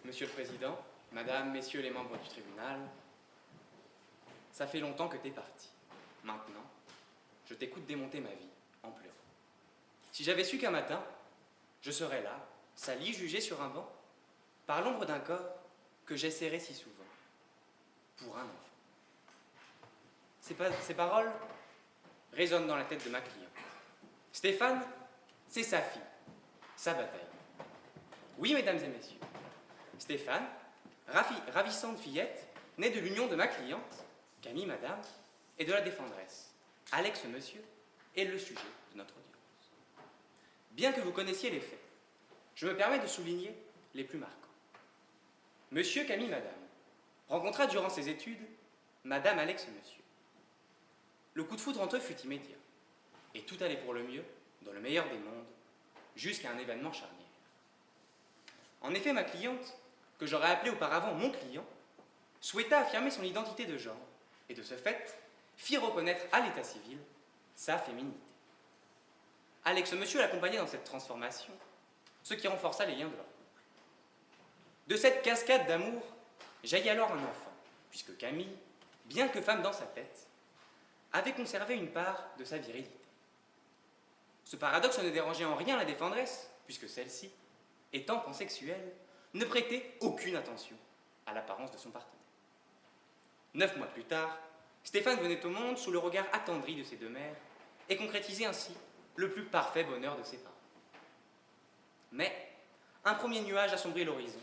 Monsieur le Président, Madame, Messieurs les membres du tribunal, ça fait longtemps que t'es parti. Maintenant, je t'écoute démonter ma vie en pleurant. Si j'avais su qu'un matin, je serais là, sali, jugé sur un banc, par l'ombre d'un corps que j'essaierais si souvent, pour un enfant. Ces paroles résonnent dans la tête de ma cliente. Stéphane, c'est sa fille, sa bataille. Oui, mesdames et messieurs, Stéphane, ravissante fillette, née de l'union de ma cliente, Camille madame, et de la défendresse, Alex monsieur, est le sujet de notre audience. Bien que vous connaissiez les faits, je me permets de souligner les plus marquants. Monsieur Camille madame rencontra durant ses études Madame Alex monsieur. Le coup de foudre entre eux fut immédiat, et tout allait pour le mieux, dans le meilleur des mondes, jusqu'à un événement charnière. En effet, ma cliente, que j'aurais appelée auparavant mon client, souhaita affirmer son identité de genre, et de ce fait, fit reconnaître à l'état civil sa féminité. Alex monsieur l'accompagnait dans cette transformation, ce qui renforça les liens de leur couple. De cette cascade d'amour jaillit alors un enfant, puisque Camille, bien que femme dans sa tête, avait conservé une part de sa virilité. Ce paradoxe ne dérangeait en rien la défendresse, puisque celle-ci, étant pansexuelle, ne prêtait aucune attention à l'apparence de son partenaire. 9 mois plus tard, Stéphane venait au monde sous le regard attendri de ses deux mères et concrétisait ainsi le plus parfait bonheur de ses parents. Mais un premier nuage assombrit l'horizon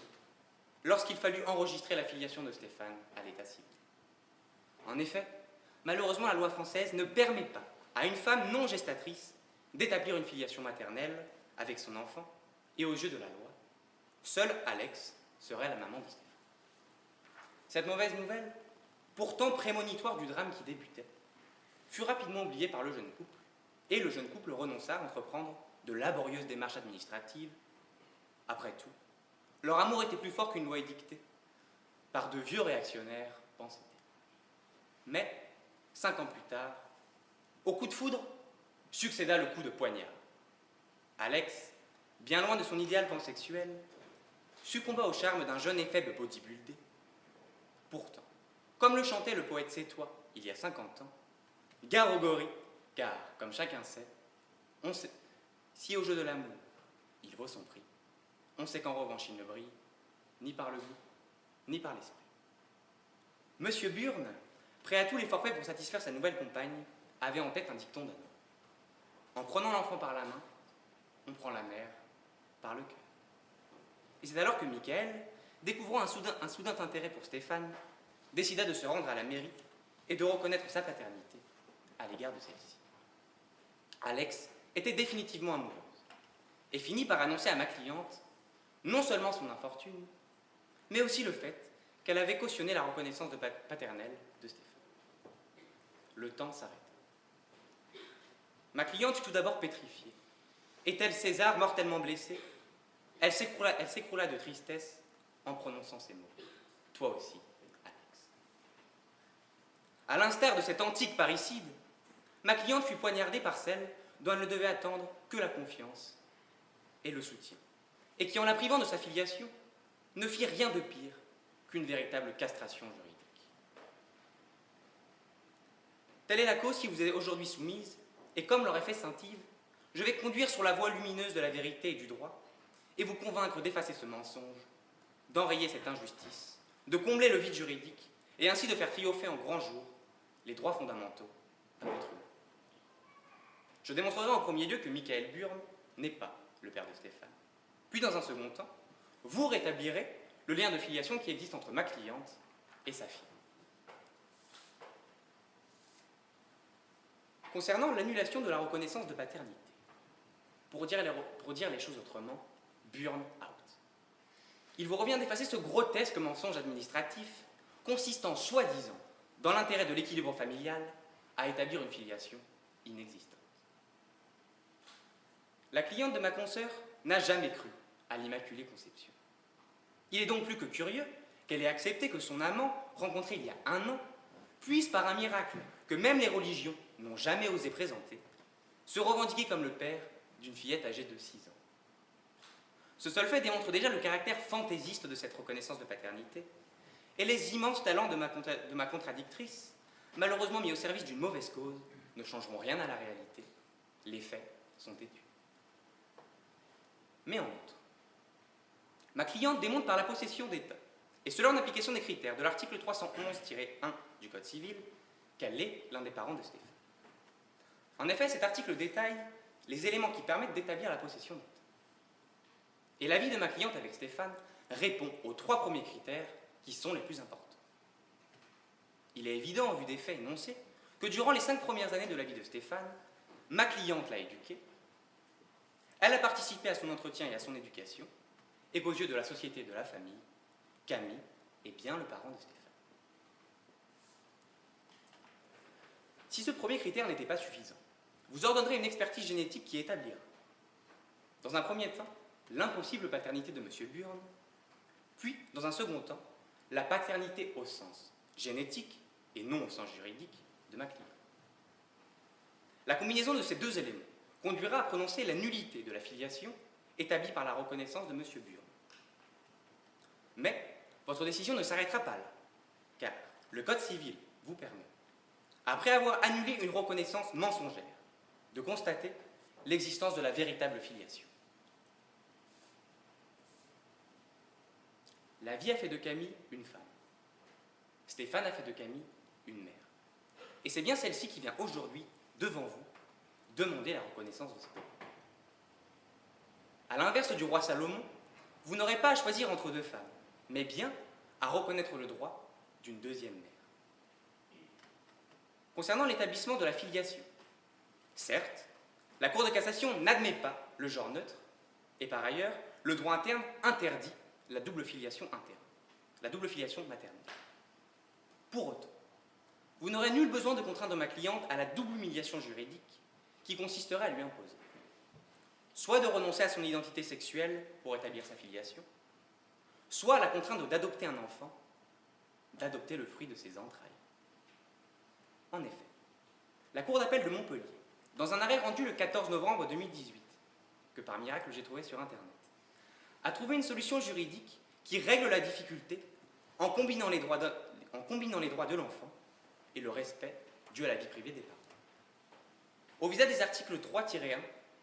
lorsqu'il fallut enregistrer la filiation de Stéphane à l'état civil. En effet, malheureusement, la loi française ne permet pas à une femme non gestatrice d'établir une filiation maternelle avec son enfant, et aux yeux de la loi, seule Alex serait la maman de Stéphane. Cette mauvaise nouvelle, pourtant prémonitoire du drame qui débutait, fut rapidement oubliée par le jeune couple, et le jeune couple renonça à entreprendre de laborieuses démarches administratives. Après tout, leur amour était plus fort qu'une loi édictée par de vieux réactionnaires, pensait-elle. Mais, 5 ans plus tard, au coup de foudre, succéda le coup de poignard. Alex, bien loin de son idéal pansexuel, succomba au charme d'un jeune et faible bodybuildé. Pourtant, comme le chantait le poète sétois il y a 50 ans, gare au gorille, car, comme chacun sait, si au jeu de l'amour, il vaut son prix, on sait qu'en revanche il ne brille, ni par le goût, ni par l'esprit. Monsieur Burne, prêt à tous les forfaits pour satisfaire sa nouvelle compagne, avait en tête un dicton d'amour. En prenant l'enfant par la main, on prend la mère par le cœur. Et c'est alors que Michael, découvrant un soudain intérêt pour Stéphane, décida de se rendre à la mairie et de reconnaître sa paternité à l'égard de celle-ci. Alex était définitivement amoureuse et finit par annoncer à ma cliente non seulement son infortune, mais aussi le fait qu'elle avait cautionné la reconnaissance de paternelle de Stéphane. Le temps s'arrêta. Ma cliente fut tout d'abord pétrifiée. Et tel César mortellement blessé, elle s'écroula de tristesse en prononçant ces mots. Toi aussi, Alex. À l'instar de cet antique parricide, ma cliente fut poignardée par celle dont elle ne devait attendre que la confiance et le soutien, et qui, en la privant de sa filiation, ne fit rien de pire qu'une véritable castration juridique. Telle est la cause qui vous est aujourd'hui soumise, et comme l'aurait fait Saint-Yves, je vais conduire sur la voie lumineuse de la vérité et du droit, et vous convaincre d'effacer ce mensonge, d'enrayer cette injustice, de combler le vide juridique, et ainsi de faire triompher en grand jour les droits fondamentaux d'un être humain. Je démontrerai en premier lieu que Michael Burne n'est pas le père de Stéphane. Puis, dans un second temps, vous rétablirez le lien de filiation qui existe entre ma cliente et sa fille. Concernant l'annulation de la reconnaissance de paternité, pour dire les choses autrement, burn out. Il vous revient d'effacer ce grotesque mensonge administratif consistant, soi-disant, dans l'intérêt de l'équilibre familial, à établir une filiation inexistante. La cliente de ma consoeur n'a jamais cru à l'Immaculée Conception. Il est donc plus que curieux qu'elle ait accepté que son amant, rencontré il y a 1 an, puisse, par un miracle que même les religions n'ont jamais osé présenter, se revendiquer comme le père d'une fillette âgée de 6 ans. Ce seul fait démontre déjà le caractère fantaisiste de cette reconnaissance de paternité et les immenses talents de ma contradictrice, malheureusement mis au service d'une mauvaise cause, ne changeront rien à la réalité. Les faits sont têtus. Mais en outre, ma cliente démontre par la possession d'état, et cela en application des critères de l'article 311-1 du Code civil, qu'elle est l'un des parents de Stéphane. En effet, cet article détaille les éléments qui permettent d'établir la possession d'état. Et la vie de ma cliente avec Stéphane répond aux 3 premiers critères qui sont les plus importants. Il est évident, au vu des faits énoncés, que durant les 5 premières années de la vie de Stéphane, ma cliente l'a éduqué, elle a participé à son entretien et à son éducation, et qu'aux yeux de la société et de la famille, Camille est bien le parent de Stéphane. Si ce premier critère n'était pas suffisant, vous ordonnerez une expertise génétique qui établira, dans un premier temps, l'impossible paternité de M. Burn, puis, dans un second temps, la paternité au sens génétique et non au sens juridique de ma cliente. La combinaison de ces 2 éléments conduira à prononcer la nullité de la filiation établie par la reconnaissance de M. Burn. Mais votre décision ne s'arrêtera pas là, car le Code civil vous permet, après avoir annulé une reconnaissance mensongère, de constater l'existence de la véritable filiation. La vie a fait de Camille une femme. Stéphane a fait de Camille une mère. Et c'est bien celle-ci qui vient aujourd'hui, devant vous, demander la reconnaissance de ses droits. À l'inverse du roi Salomon, vous n'aurez pas à choisir entre 2 femmes, mais bien à reconnaître le droit d'une 2e mère. Concernant l'établissement de la filiation, certes, la Cour de cassation n'admet pas le genre neutre, et par ailleurs, le droit interne interdit la double filiation interne, la double filiation maternelle. Pour autant, vous n'aurez nul besoin de contraindre ma cliente à la double humiliation juridique qui consisterait à lui imposer soit de renoncer à son identité sexuelle pour établir sa filiation, soit à la contraindre d'adopter un enfant, d'adopter le fruit de ses entrailles. En effet, la Cour d'appel de Montpellier, dans un arrêt rendu le 14 novembre 2018, que par miracle j'ai trouvé sur Internet, a trouvé une solution juridique qui règle la difficulté en combinant les droits de l'enfant et le respect dû à la vie privée des parents. Au visa des articles 3-1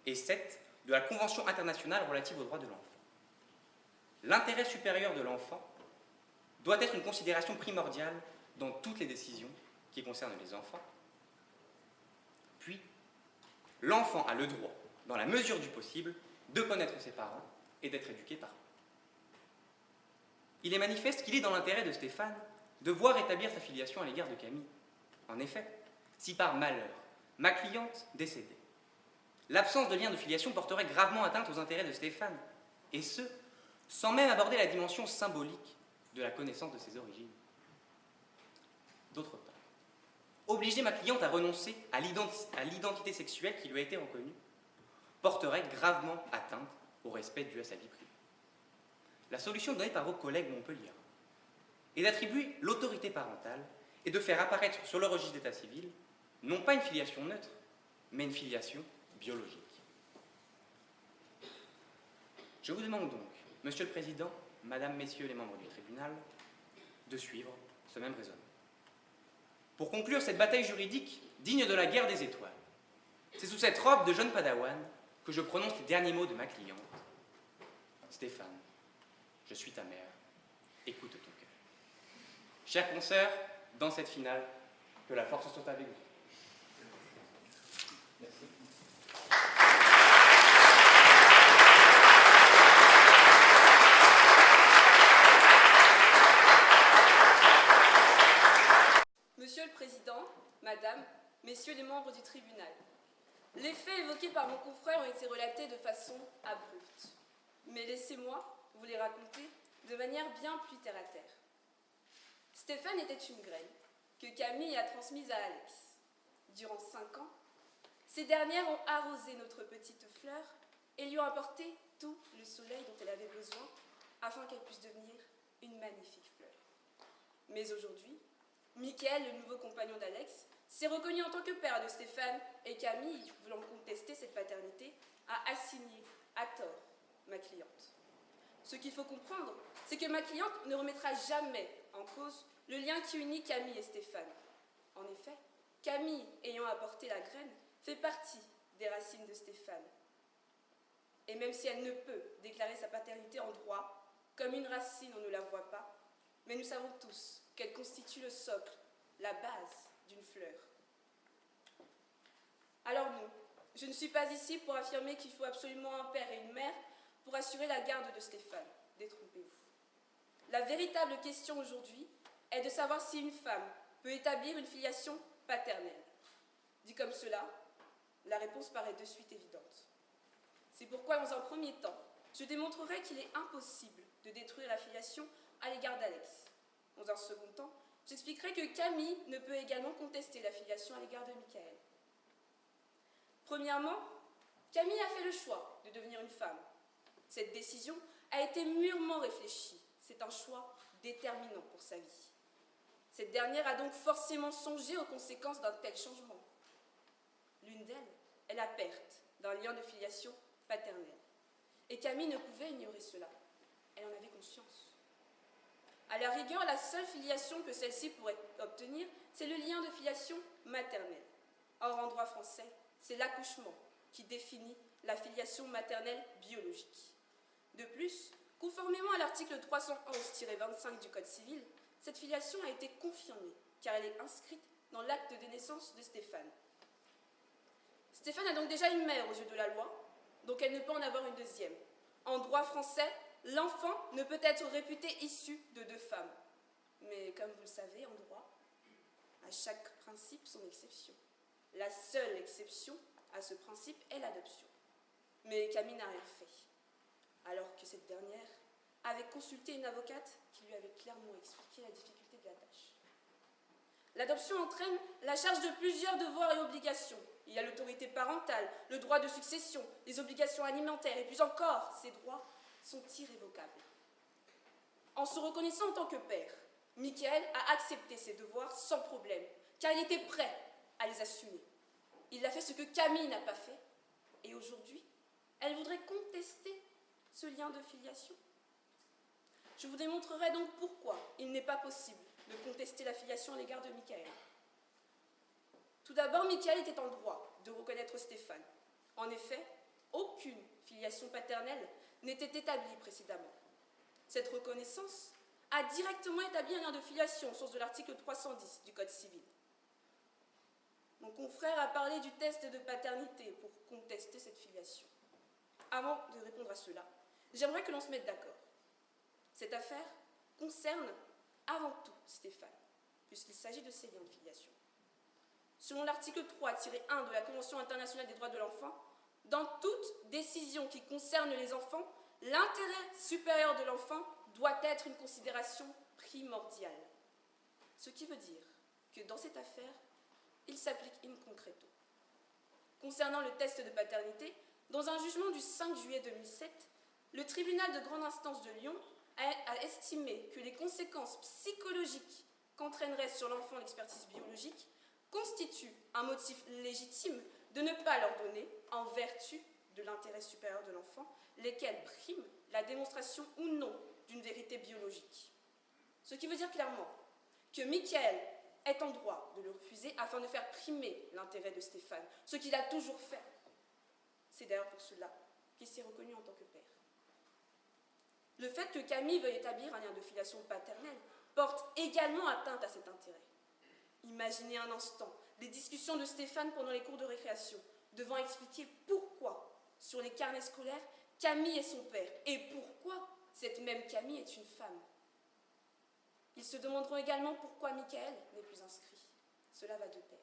et 7 de la Convention internationale relative aux droits de l'enfant, l'intérêt supérieur de l'enfant doit être une considération primordiale dans toutes les décisions qui concernent les enfants. Puis, l'enfant a le droit, dans la mesure du possible, de connaître ses parents et d'être éduqué par eux. Il est manifeste qu'il est dans l'intérêt de Stéphane de voir établir sa filiation à l'égard de Camille. En effet, si par malheur, ma cliente décédait, l'absence de lien de filiation porterait gravement atteinte aux intérêts de Stéphane, et ce, sans même aborder la dimension symbolique de la connaissance de ses origines. D'autre part, obliger ma cliente à renoncer à l'identité sexuelle qui lui a été reconnue porterait gravement atteinte au respect dû à sa vie privée. La solution donnée par vos collègues montpelliérains est d'attribuer l'autorité parentale et de faire apparaître sur le registre d'état civil non pas une filiation neutre, mais une filiation biologique. Je vous demande donc, Monsieur le Président, Madame, Messieurs les membres du tribunal, de suivre ce même raisonnement. Pour conclure cette bataille juridique digne de la guerre des étoiles, c'est sous cette robe de jeune padawan que je prononce les derniers mots de ma cliente. Stéphane, je suis ta mère, écoute ton cœur. Chers consoeurs, dans cette finale, que la force soit avec vous. Merci. Monsieur le Président, Madame, Messieurs les membres du tribunal, les faits évoqués par mon confrère ont été relatés de façon abrupte. Mais laissez-moi vous les raconter de manière bien plus terre-à-terre. Stéphane était une graine que Camille a transmise à Alex. Durant 5 ans, ces dernières ont arrosé notre petite fleur et lui ont apporté tout le soleil dont elle avait besoin afin qu'elle puisse devenir une magnifique fleur. Mais aujourd'hui, Michael, le nouveau compagnon d'Alex, s'est reconnu en tant que père de Stéphane et Camille, voulant contester cette paternité, a assigné à tort ma cliente. Ce qu'il faut comprendre, c'est que ma cliente ne remettra jamais en cause le lien qui unit Camille et Stéphane. En effet, Camille, ayant apporté la graine, fait partie des racines de Stéphane. Et même si elle ne peut déclarer sa paternité en droit, comme une racine on ne la voit pas, mais nous savons tous qu'elle constitue le socle, la base d'une fleur. Alors non, je ne suis pas ici pour affirmer qu'il faut absolument un père et une mère pour assurer la garde de Stéphane. Détrompez-vous. La véritable question aujourd'hui est de savoir si une femme peut établir une filiation paternelle. Dit comme cela, la réponse paraît de suite évidente. C'est pourquoi, dans un premier temps, je démontrerai qu'il est impossible de détruire la filiation à l'égard d'Alex. Dans un second temps, j'expliquerai que Camille ne peut également contester la filiation à l'égard de Michael. Premièrement, Camille a fait le choix de devenir une femme. Cette décision a été mûrement réfléchie. C'est un choix déterminant pour sa vie. Cette dernière a donc forcément songé aux conséquences d'un tel changement. L'une d'elles est la perte d'un lien de filiation paternelle. Et Camille ne pouvait ignorer cela. Elle en avait conscience. À la rigueur, la seule filiation que celle-ci pourrait obtenir, c'est le lien de filiation maternelle. Or, en droit français, c'est l'accouchement qui définit la filiation maternelle biologique. De plus, conformément à l'article 311-25 du Code civil, cette filiation a été confirmée, car elle est inscrite dans l'acte de naissance de Stéphane. Stéphane a donc déjà une mère aux yeux de la loi, donc elle ne peut en avoir une deuxième. En droit français, l'enfant ne peut être réputé issu de deux femmes. Mais comme vous le savez, en droit, à chaque principe son exception. La seule exception à ce principe est l'adoption. Mais Camille n'a rien fait, alors que cette dernière avait consulté une avocate qui lui avait clairement expliqué la difficulté de la tâche. L'adoption entraîne la charge de plusieurs devoirs et obligations. Il y a l'autorité parentale, le droit de succession, les obligations alimentaires, et puis encore, ces droits sont irrévocables. En se reconnaissant en tant que père, Michael a accepté ses devoirs sans problème, car il était prêt à les assumer. Il a fait ce que Camille n'a pas fait, et aujourd'hui, elle voudrait contester ce lien de filiation. Je vous démontrerai donc pourquoi il n'est pas possible de contester la filiation à l'égard de Michael. Tout d'abord, Michael était en droit de reconnaître Stéphane. En effet, aucune filiation paternelle n'était établie précédemment. Cette reconnaissance a directement établi un lien de filiation au sens de l'article 310 du Code civil. Mon confrère a parlé du test de paternité pour contester cette filiation. Avant de répondre à cela, j'aimerais que l'on se mette d'accord. Cette affaire concerne avant tout Stéphane, puisqu'il s'agit de ses liens de filiation. Selon l'article 3-1 de la Convention internationale des droits de l'enfant, dans toute décision qui concerne les enfants, l'intérêt supérieur de l'enfant doit être une considération primordiale. Ce qui veut dire que dans cette affaire, il s'applique in concreto. Concernant le test de paternité, dans un jugement du 5 juillet 2007, le tribunal de grande instance de Lyon a estimé que les conséquences psychologiques qu'entraînerait sur l'enfant l'expertise biologique constituent un motif légitime de ne pas leur donner, en vertu de l'intérêt supérieur de l'enfant, lesquels priment la démonstration ou non d'une vérité biologique. Ce qui veut dire clairement que Michael est en droit de le refuser afin de faire primer l'intérêt de Stéphane, ce qu'il a toujours fait. C'est d'ailleurs pour cela qu'il s'est reconnu en tant que père. Le fait que Camille veuille établir un lien de filiation paternelle porte également atteinte à cet intérêt. Imaginez un instant les discussions de Stéphane pendant les cours de récréation, devant expliquer pourquoi, sur les carnets scolaires, Camille est son père et pourquoi cette même Camille est une femme. Ils se demanderont également pourquoi Michael n'est plus inscrit. Cela va de pair.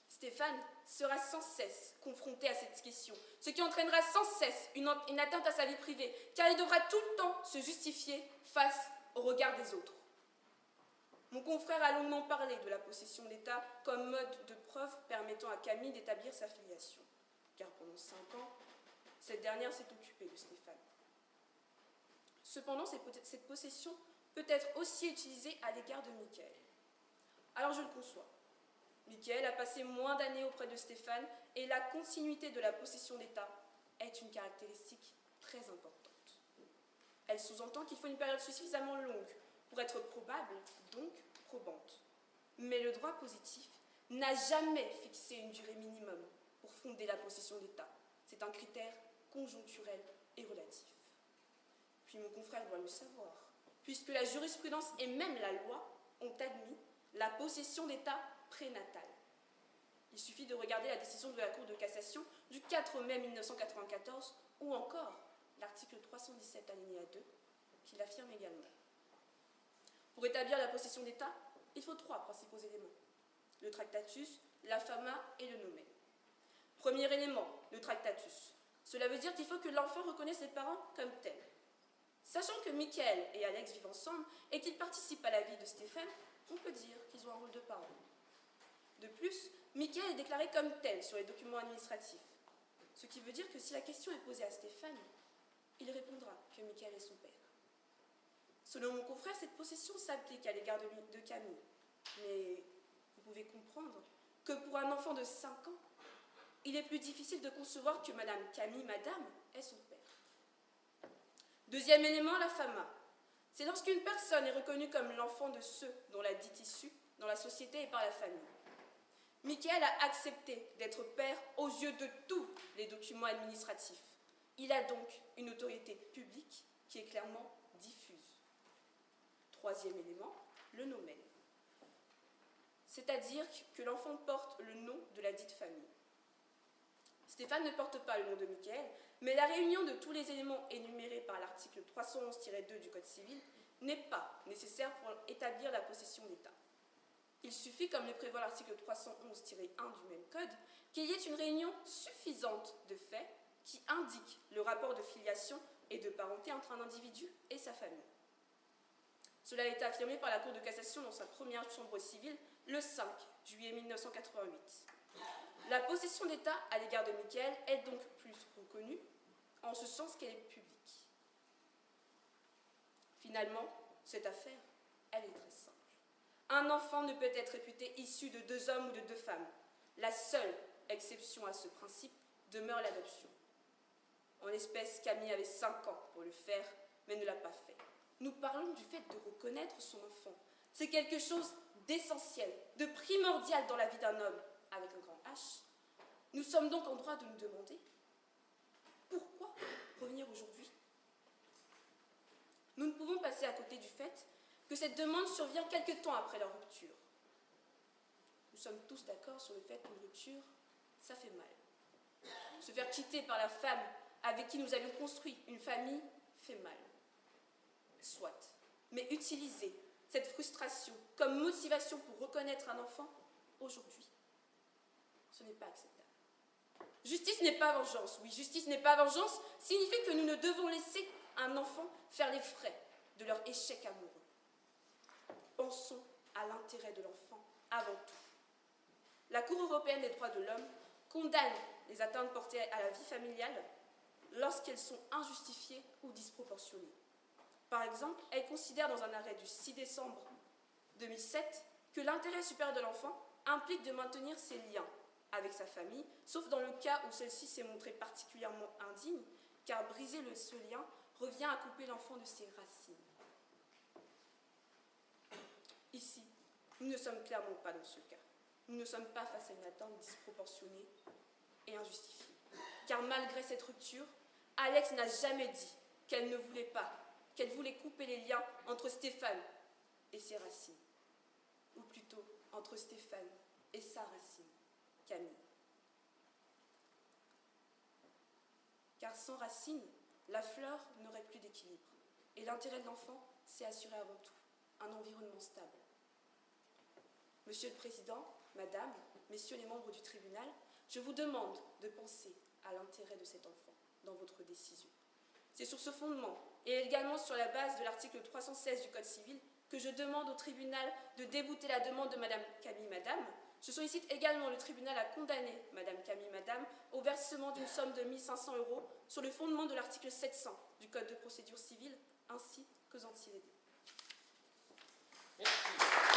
Stéphane sera sans cesse confronté à cette question, ce qui entraînera sans cesse une atteinte à sa vie privée, car il devra tout le temps se justifier face au regard des autres. Mon confrère a longuement parlé de la possession d'État comme mode de preuve permettant à Camille d'établir sa filiation, car pendant 5 ans, cette dernière s'est occupée de Stéphane. Cependant, cette possession peut être aussi utilisée à l'égard de Michael. Alors je le conçois. Michael a passé moins d'années auprès de Stéphane et la continuité de la possession d'État est une caractéristique très importante. Elle sous-entend qu'il faut une période suffisamment longue pour être probable, donc probante. Mais le droit positif n'a jamais fixé une durée minimum pour fonder la possession d'État. C'est un critère conjoncturel et relatif. Puis mon confrère doit le savoir, puisque la jurisprudence et même la loi ont admis la possession d'État prénatale. Il suffit de regarder la décision de la Cour de cassation du 4 mai 1994 ou encore l'article 317 alinéa 2 qui l'affirme également. Pour établir la possession d'État, il faut 3 principaux éléments: le tractatus, la fama et le nomen. Premier élément, le tractatus. Cela veut dire qu'il faut que l'enfant reconnaisse ses parents comme tels. Sachant que Michael et Alex vivent ensemble et qu'ils participent à la vie de Stéphane, on peut dire qu'ils ont un rôle de parents. De plus, Michael est déclaré comme tel sur les documents administratifs. Ce qui veut dire que si la question est posée à Stéphane, il répondra que Michael est son père. Selon mon confrère, cette possession s'applique à l'égard de Camille. Mais vous pouvez comprendre que pour un enfant de 5 ans, il est plus difficile de concevoir que Madame Camille, Madame, est son père. Deuxième élément, la fama. C'est lorsqu'une personne est reconnue comme l'enfant de ceux dont la dite issue dans la société et par la famille. Michael a accepté d'être père aux yeux de tous les documents administratifs. Il a donc une autorité publique qui est clairement diffuse. Troisième élément, le nomen. C'est-à-dire que l'enfant porte le nom de la dite famille. Stéphane ne porte pas le nom de Michael, mais la réunion de tous les éléments énumérés par l'article 311-2 du Code civil n'est pas nécessaire pour établir la possession d'État. Il suffit, comme le prévoit l'article 311-1 du même Code, qu'il y ait une réunion suffisante de faits qui indique le rapport de filiation et de parenté entre un individu et sa famille. Cela a été affirmé par la Cour de cassation dans sa première chambre civile le 5 juillet 1988. La possession d'État à l'égard de Michael est donc plus reconnue, en ce sens qu'elle est publique. Finalement, cette affaire, elle est très simple. Un enfant ne peut être réputé issu de 2 hommes ou de 2 femmes. La seule exception à ce principe demeure l'adoption. En l'espèce, Camille avait 5 ans pour le faire, mais ne l'a pas fait. Nous parlons du fait de reconnaître son enfant. C'est quelque chose d'essentiel, de primordial dans la vie d'un homme, avec un grand H. Nous sommes donc en droit de nous demander pourquoi revenir aujourd'hui. Nous ne pouvons passer à côté du fait que cette demande survient quelque temps après leur rupture. Nous sommes tous d'accord sur le fait qu'une rupture, ça fait mal. Se faire quitter par la femme avec qui nous avions construit une famille fait mal. Soit. Mais utiliser cette frustration comme motivation pour reconnaître un enfant, aujourd'hui, ce n'est pas acceptable. Justice n'est pas vengeance. Oui, justice n'est pas vengeance signifie que nous ne devons laisser un enfant faire les frais de leur échec amoureux. Pensons à l'intérêt de l'enfant avant tout. La Cour européenne des droits de l'homme condamne les atteintes portées à la vie familiale lorsqu'elles sont injustifiées ou disproportionnées. Par exemple, elle considère dans un arrêt du 6 décembre 2007 que l'intérêt supérieur de l'enfant implique de maintenir ses liens avec sa famille, sauf dans le cas où celle-ci s'est montrée particulièrement indigne, car briser ce lien revient à couper l'enfant de ses racines. Ici, nous ne sommes clairement pas dans ce cas. Nous ne sommes pas face à une atteinte disproportionnée et injustifiée. Car malgré cette rupture, Alex n'a jamais dit qu'elle ne voulait pas, qu'elle voulait couper les liens entre Stéphane et ses racines. Ou plutôt, entre Stéphane et sa racine, Camille. Car sans racine, la fleur n'aurait plus d'équilibre. Et l'intérêt de l'enfant, c'est assurer avant tout un environnement stable. Monsieur le Président, Madame, Messieurs les membres du tribunal, je vous demande de penser à l'intérêt de cet enfant dans votre décision. C'est sur ce fondement, et également sur la base de l'article 316 du Code civil, que je demande au tribunal de débouter la demande de Madame Camille Madame. Je sollicite également le tribunal à condamner Madame Camille Madame au versement d'une somme de 1 500 € sur le fondement de l'article 700 du Code de procédure civile, ainsi qu'aux anti-aidés. Merci.